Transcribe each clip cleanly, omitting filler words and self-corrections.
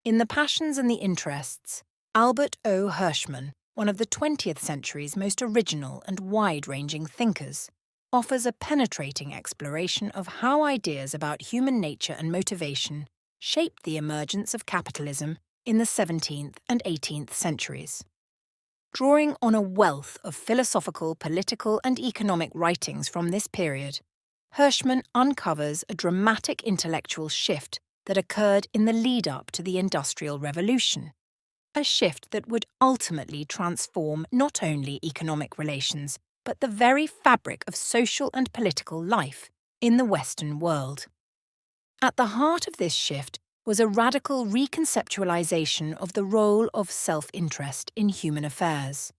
In The Passions and the Interests, Albert O. Hirschman, one of the 20th century's most original and wide-ranging thinkers, offers a penetrating exploration of how ideas about human nature and motivation shaped the emergence of capitalism in the 17th and 18th centuries. Drawing on a wealth of philosophical, political, and economic writings from this period, Hirschman uncovers a dramatic intellectual shift that occurred in the lead-up to the Industrial Revolution, a shift that would ultimately transform not only economic relations, but the very fabric of social and political life in the Western world. At the heart of this shift was a radical reconceptualization of the role of self-interest in human affairs.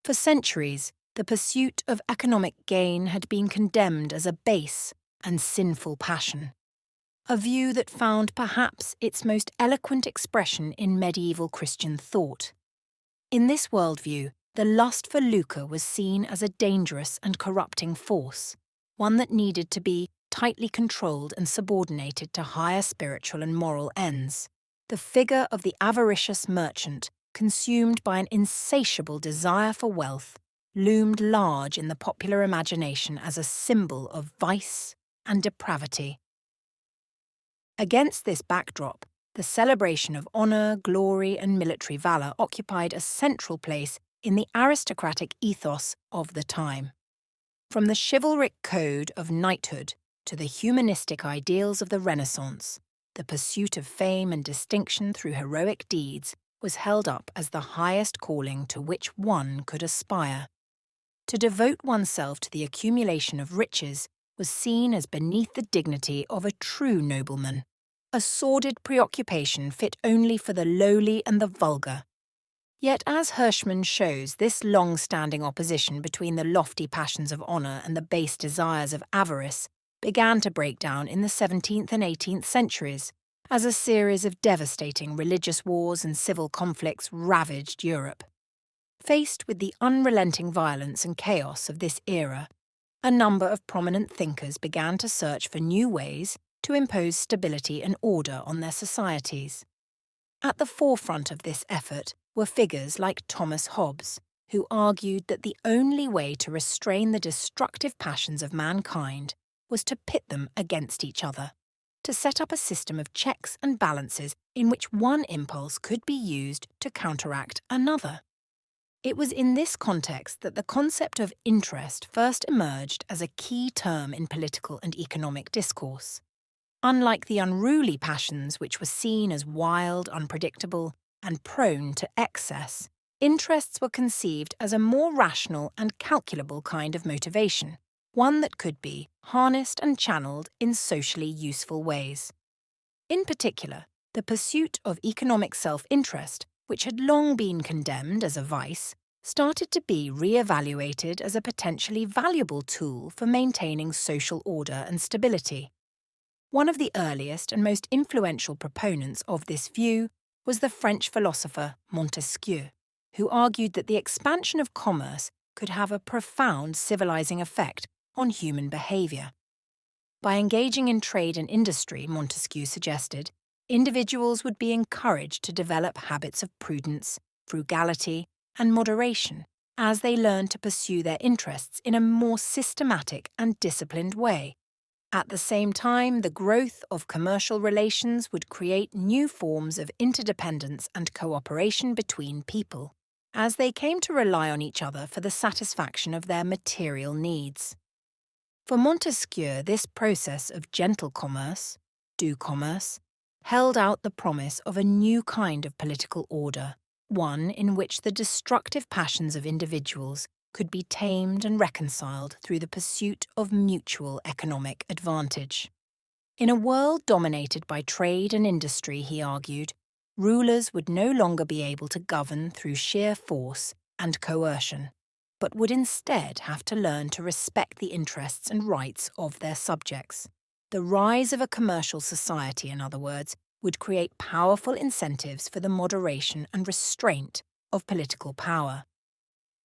For centuries, the pursuit of economic gain had been condemned as a base and sinful passion, a view that found perhaps its most eloquent expression in medieval Christian thought. In this worldview, the lust for lucre was seen as a dangerous and corrupting force, one that needed to be tightly controlled and subordinated to higher spiritual and moral ends. The figure of the avaricious merchant, consumed by an insatiable desire for wealth, loomed large in the popular imagination as a symbol of vice and depravity. Against this backdrop, the celebration of honour, glory, and military valour occupied a central place in the aristocratic ethos of the time. From the chivalric code of knighthood to the humanistic ideals of the Renaissance, the pursuit of fame and distinction through heroic deeds was held up as the highest calling to which one could aspire. To devote oneself to the accumulation of riches was seen as beneath the dignity of a true nobleman, a sordid preoccupation fit only for the lowly and the vulgar. Yet as Hirschman shows, this long-standing opposition between the lofty passions of honour and the base desires of avarice began to break down in the 17th and 18th centuries, as a series of devastating religious wars and civil conflicts ravaged Europe. Faced with the unrelenting violence and chaos of this era, a number of prominent thinkers began to search for new ways to impose stability and order on their societies. At the forefront of this effort were figures like Thomas Hobbes, who argued that the only way to restrain the destructive passions of mankind was to pit them against each other, to set up a system of checks and balances in which one impulse could be used to counteract another. It was in this context that the concept of interest first emerged as a key term in political and economic discourse. Unlike the unruly passions which were seen as wild, unpredictable, and prone to excess, interests were conceived as a more rational and calculable kind of motivation, one that could be harnessed and channeled in socially useful ways. In particular, the pursuit of economic self-interest, which had long been condemned as a vice, started to be re-evaluated as a potentially valuable tool for maintaining social order and stability. One of the earliest and most influential proponents of this view was the French philosopher Montesquieu, who argued that the expansion of commerce could have a profound civilizing effect on human behavior. By engaging in trade and industry, Montesquieu suggested, individuals would be encouraged to develop habits of prudence, frugality, and moderation as they learned to pursue their interests in a more systematic and disciplined way. At the same time, the growth of commercial relations would create new forms of interdependence and cooperation between people, as they came to rely on each other for the satisfaction of their material needs. For Montesquieu, this process of gentle commerce, doux commerce, held out the promise of a new kind of political order, one in which the destructive passions of individuals could be tamed and reconciled through the pursuit of mutual economic advantage. In a world dominated by trade and industry, he argued, rulers would no longer be able to govern through sheer force and coercion, but would instead have to learn to respect the interests and rights of their subjects. The rise of a commercial society, in other words, would create powerful incentives for the moderation and restraint of political power.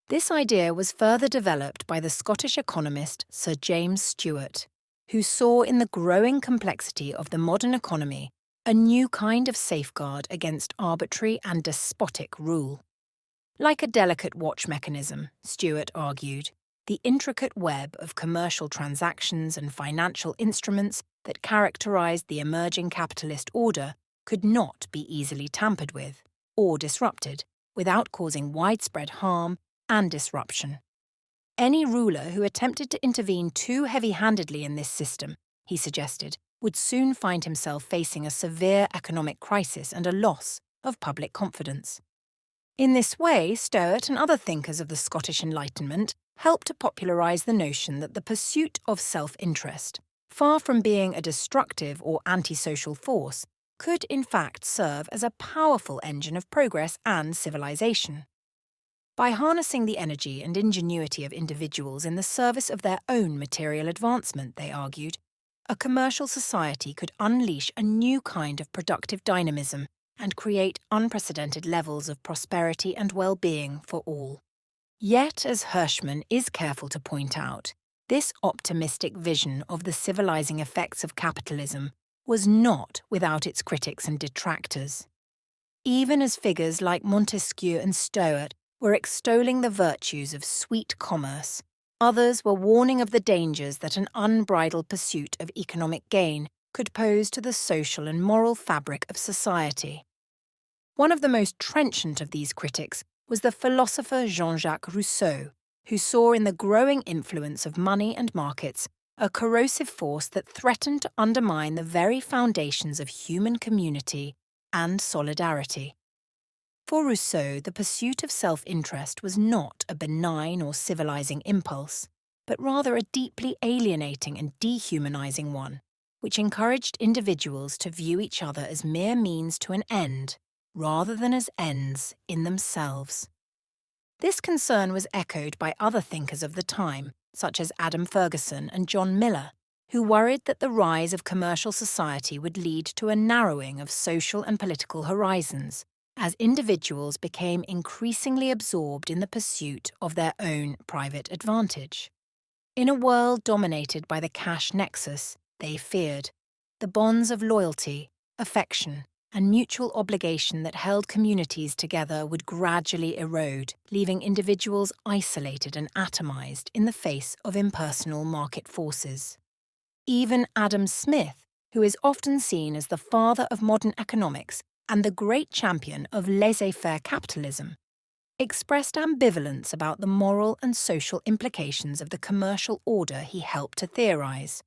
This idea was further developed by the Scottish economist Sir James Stewart, who saw in the growing complexity of the modern economy a new kind of safeguard against arbitrary and despotic rule. Like a delicate watch mechanism, Stewart argued, the intricate web of commercial transactions and financial instruments that characterized the emerging capitalist order could not be easily tampered with or disrupted without causing widespread harm and disruption. Any ruler who attempted to intervene too heavy-handedly in this system, he suggested, would soon find himself facing a severe economic crisis and a loss of public confidence. In this way, Stewart and other thinkers of the Scottish Enlightenment helped to popularise the notion that the pursuit of self-interest, far from being a destructive or antisocial force, could in fact serve as a powerful engine of progress and civilization. By harnessing the energy and ingenuity of individuals in the service of their own material advancement, they argued, a commercial society could unleash a new kind of productive dynamism and create unprecedented levels of prosperity and well-being for all. Yet, as Hirschman is careful to point out, this optimistic vision of the civilizing effects of capitalism was not without its critics and detractors. Even as figures like Montesquieu and Stewart were extolling the virtues of sweet commerce, others were warning of the dangers that an unbridled pursuit of economic gain could pose to the social and moral fabric of society. One of the most trenchant of these critics was the philosopher Jean-Jacques Rousseau, who saw in the growing influence of money and markets a corrosive force that threatened to undermine the very foundations of human community and solidarity. For Rousseau, the pursuit of self-interest was not a benign or civilizing impulse, but rather a deeply alienating and dehumanizing one, which encouraged individuals to view each other as mere means to an end, rather than as ends in themselves. This concern was echoed by other thinkers of the time, such as Adam Ferguson and John Miller, who worried that the rise of commercial society would lead to a narrowing of social and political horizons, as individuals became increasingly absorbed in the pursuit of their own private advantage. In a world dominated by the cash nexus, they feared, the bonds of loyalty, affection, and mutual obligation that held communities together would gradually erode, leaving individuals isolated and atomized in the face of impersonal market forces. Even Adam Smith, who is often seen as the father of modern economics and the great champion of laissez-faire capitalism, expressed ambivalence about the moral and social implications of the commercial order he helped to theorize.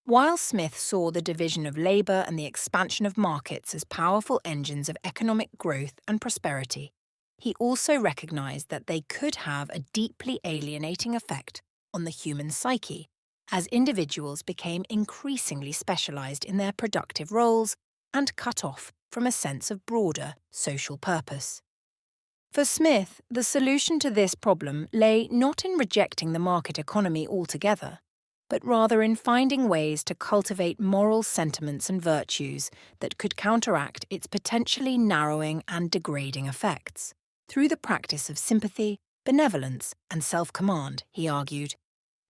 While Smith saw the division of labour and the expansion of markets as powerful engines of economic growth and prosperity, he also recognized that they could have a deeply alienating effect on the human psyche, as individuals became increasingly specialized in their productive roles and cut off from a sense of broader social purpose. For Smith, the solution to this problem lay not in rejecting the market economy altogether, but rather in finding ways to cultivate moral sentiments and virtues that could counteract its potentially narrowing and degrading effects. Through the practice of sympathy, benevolence, and self-command, he argued,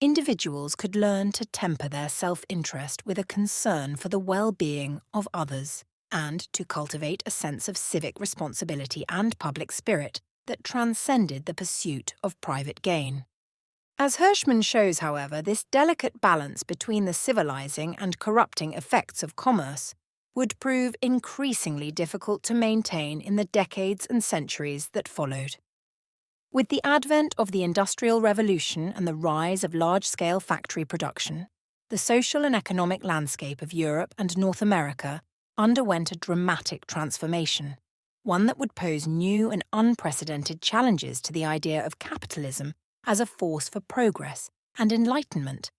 individuals could learn to temper their self-interest with a concern for the well-being of others, and to cultivate a sense of civic responsibility and public spirit that transcended the pursuit of private gain. As Hirschman shows, however, this delicate balance between the civilizing and corrupting effects of commerce would prove increasingly difficult to maintain in the decades and centuries that followed. With the advent of the Industrial Revolution and the rise of large-scale factory production, the social and economic landscape of Europe and North America underwent a dramatic transformation, one that would pose new and unprecedented challenges to the idea of capitalism as a force for progress and enlightenment.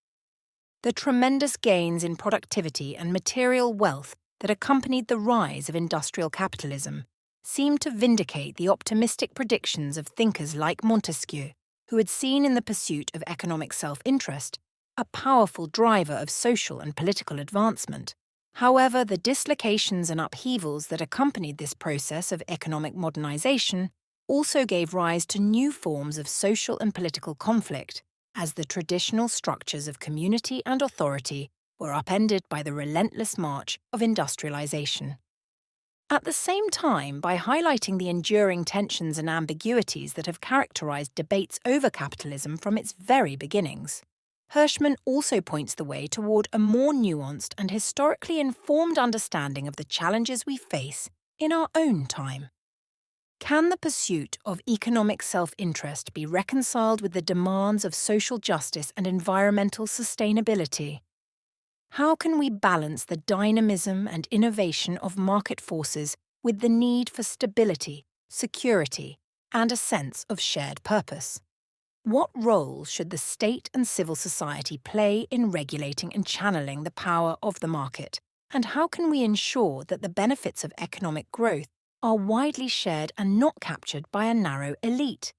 The tremendous gains in productivity and material wealth that accompanied the rise of industrial capitalism seemed to vindicate the optimistic predictions of thinkers like Montesquieu, who had seen in the pursuit of economic self-interest a powerful driver of social and political advancement. However, the dislocations and upheavals that accompanied this process of economic modernization also gave rise to new forms of social and political conflict, as the traditional structures of community and authority were upended by the relentless march of industrialization. At the same time, by highlighting the enduring tensions and ambiguities that have characterized debates over capitalism from its very beginnings, Hirschman also points the way toward a more nuanced and historically informed understanding of the challenges we face in our own time. Can the pursuit of economic self-interest be reconciled with the demands of social justice and environmental sustainability? How can we balance the dynamism and innovation of market forces with the need for stability, security, and a sense of shared purpose? What role should the state and civil society play in regulating and channeling the power of the market? And how can we ensure that the benefits of economic growth are widely shared and not captured by a narrow elite?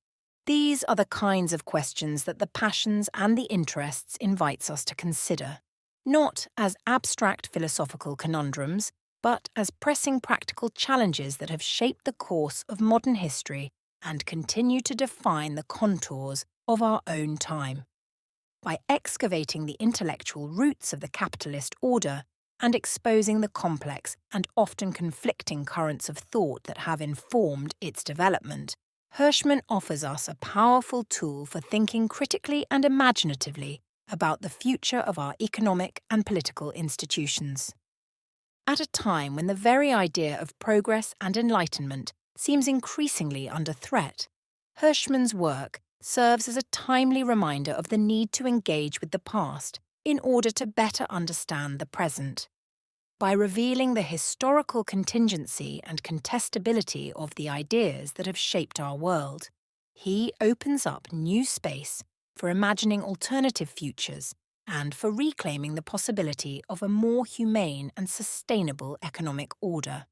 These are the kinds of questions that the passions and the interests invites us to consider, not as abstract philosophical conundrums, but as pressing practical challenges that have shaped the course of modern history and continue to define the contours of our own time. By excavating the intellectual roots of the capitalist order and exposing the complex and often conflicting currents of thought that have informed its development, Hirschman offers us a powerful tool for thinking critically and imaginatively about the future of our economic and political institutions. At a time when the very idea of progress and enlightenment seems increasingly under threat, Hirschman's work serves as a timely reminder of the need to engage with the past in order to better understand the present. By revealing the historical contingency and contestability of the ideas that have shaped our world, he opens up new space for imagining alternative futures and for reclaiming the possibility of a more humane and sustainable economic order.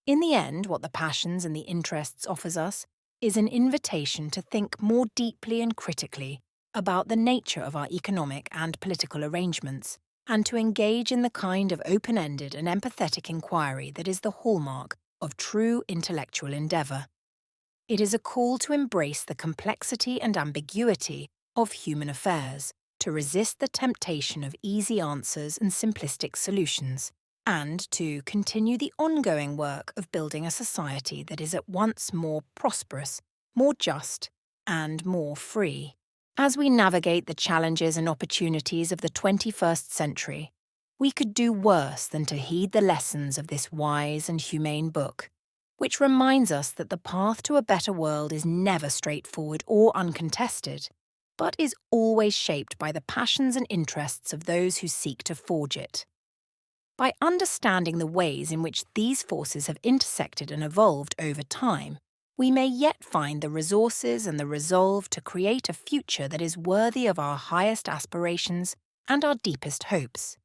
In the end, what the passions and the interests offers us is an invitation to think more deeply and critically about the nature of our economic and political arrangements, and to engage in the kind of open-ended and empathetic inquiry that is the hallmark of true intellectual endeavour. It is a call to embrace the complexity and ambiguity of human affairs, to resist the temptation of easy answers and simplistic solutions, and to continue the ongoing work of building a society that is at once more prosperous, more just, and more free. As we navigate the challenges and opportunities of the 21st century, we could do worse than to heed the lessons of this wise and humane book, which reminds us that the path to a better world is never straightforward or uncontested, but is always shaped by the passions and interests of those who seek to forge it. By understanding the ways in which these forces have intersected and evolved over time, we may yet find the resources and the resolve to create a future that is worthy of our highest aspirations and our deepest hopes.